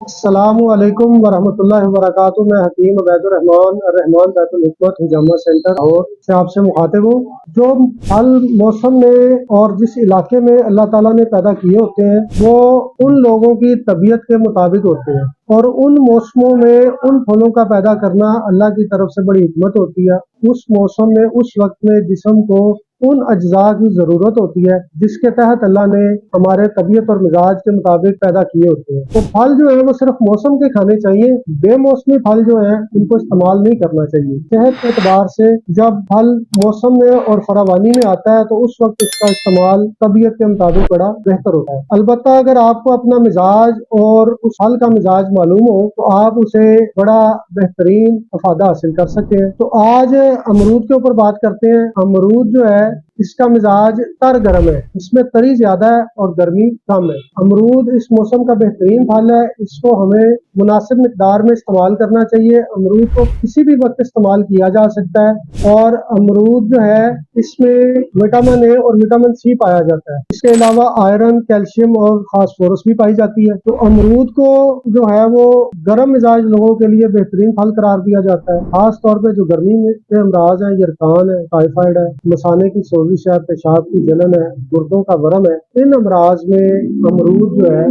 السلام علیکم ورحمۃ اللہ وبرکاتہ۔ میں حکیم عبید الرحمان بیت الحکمت حجامہ سینٹر اور سے آپ سے مخاطب ہوں۔ جو پھل موسم میں اور جس علاقے میں اللہ تعالیٰ نے پیدا کیے ہوتے ہیں وہ ان لوگوں کی طبیعت کے مطابق ہوتے ہیں، اور ان موسموں میں ان پھلوں کا پیدا کرنا اللہ کی طرف سے بڑی حکمت ہوتی ہے۔ اس موسم میں اس وقت میں جسم کو ان اجزاء کی ضرورت ہوتی ہے جس کے تحت اللہ نے ہمارے طبیعت اور مزاج کے مطابق پیدا کیے ہوتے ہیں۔ تو پھل جو ہے وہ صرف موسم کے کھانے چاہیے، بے موسمی پھل جو ہیں ان کو استعمال نہیں کرنا چاہیے۔ صحت کے اعتبار سے جب پھل موسم میں اور فراوانی میں آتا ہے تو اس وقت اس کا استعمال طبیعت کے مطابق بڑا بہتر ہوتا ہے۔ البتہ اگر آپ کو اپنا مزاج اور اس پھل کا مزاج معلوم ہو تو آپ اسے بڑا بہترین افادہ حاصل کر سکتے ہیں۔ تو آج امرود کے اوپر بات کرتے ہیں۔ امرود جو ہے اس کا مزاج تر گرم ہے، اس میں تری زیادہ ہے اور گرمی کم ہے۔ امرود اس موسم کا بہترین پھل ہے، اس کو ہمیں مناسب مقدار میں استعمال کرنا چاہیے۔ امرود کو کسی بھی وقت استعمال کیا جا سکتا ہے، اور امرود جو ہے اس میں وٹامن اے اور وٹامن سی پایا جاتا ہے۔ اس کے علاوہ آئرن، کیلشیم اور فاسفورس بھی پائی جاتی ہے۔ تو امرود کو جو ہے وہ گرم مزاج لوگوں کے لیے بہترین پھل قرار دیا جاتا ہے، خاص طور پہ جو گرمی میں کے امراض ہیں، یرقان ہے، ٹائیفائڈ ہے، مثانے کی سوزش ہے، پیشاب کی جلن ہے، گردوں کا ورم ہے، ان امراض میں امرود جو ہے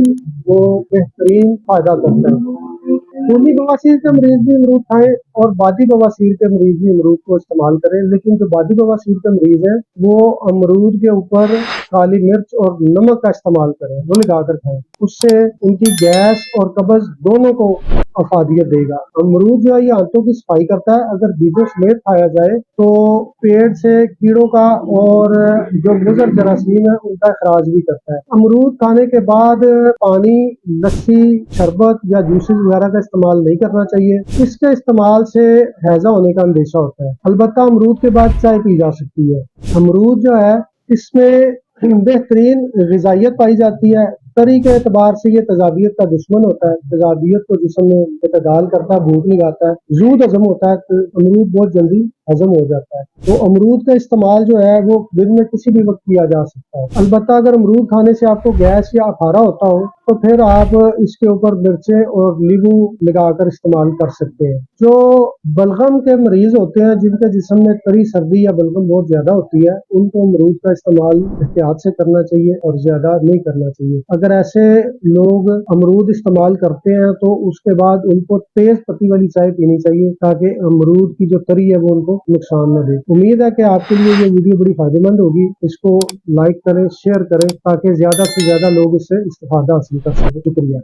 وہ بہترین فائدہ کرتا ہے۔ خونی بواسیر کے مریض بھی امرود کھائیں اور بادی بواسیر کے مریض بھی امرود کو استعمال کریں، لیکن جو بادی بواسیر کے مریض ہیں وہ امرود کے اوپر کالی مرچ اور نمک کا استعمال کریں، وہ لگا کر کھائیں، اس سے ان کی گیس اور قبض دونوں کو افادیت دے گا۔ امرود جو ہے یہ آنتوں کی صفائی کرتا ہے، اگر بیجوں سمیت کھایا جائے تو پیٹ سے کیڑوں کا اور جو مضر جراثیم ہے ان کا اخراج بھی کرتا ہے۔ امرود کھانے کے بعد پانی، لسی، شربت یا جوسز وغیرہ کا استعمال نہیں کرنا چاہیے، اس کے استعمال سے ہیضہ ہونے کا اندیشہ ہوتا ہے۔ البتہ امرود کے بعد چائے پی جا سکتی ہے۔ امرود جو ہے اس میں بہترین غذائیت پائی جاتی ہے۔ تری کے اعتبار سے یہ تیزابیت کا دشمن ہوتا ہے، تیزابیت کو جسم میں اعتدال کرتا ہے، بھوک لگاتا ہے، زود ہضم ہوتا ہے، تو امرود بہت جلدی ہضم ہو جاتا ہے۔ تو امرود کا استعمال جو ہے وہ دن میں کسی بھی وقت کیا جا سکتا ہے۔ البتہ اگر امرود کھانے سے آپ کو گیس یا اپارا ہوتا ہو تو پھر آپ اس کے اوپر مرچیں اور لیمو لگا کر استعمال کر سکتے ہیں۔ جو بلغم کے مریض ہوتے ہیں، جن کے جسم میں تری، سردی یا بلغم بہت زیادہ ہوتی ہے، ان کو امرود کا استعمال احتیاط سے کرنا چاہیے اور زیادہ نہیں کرنا چاہیے۔ اگر ایسے لوگ امرود استعمال کرتے ہیں تو اس کے بعد ان کو تیز پتی والی چائے پینی چاہیے تاکہ امرود کی جو تری ہے وہ ان کو نقصان نہ دے۔ امید ہے کہ آپ کے لیے یہ ویڈیو بڑی فائدہ مند ہوگی۔ اس کو لائک کریں، شیئر کریں تاکہ زیادہ سے زیادہ لوگ اس سے استفادہ حاصل کر سکیں۔ شکریہ۔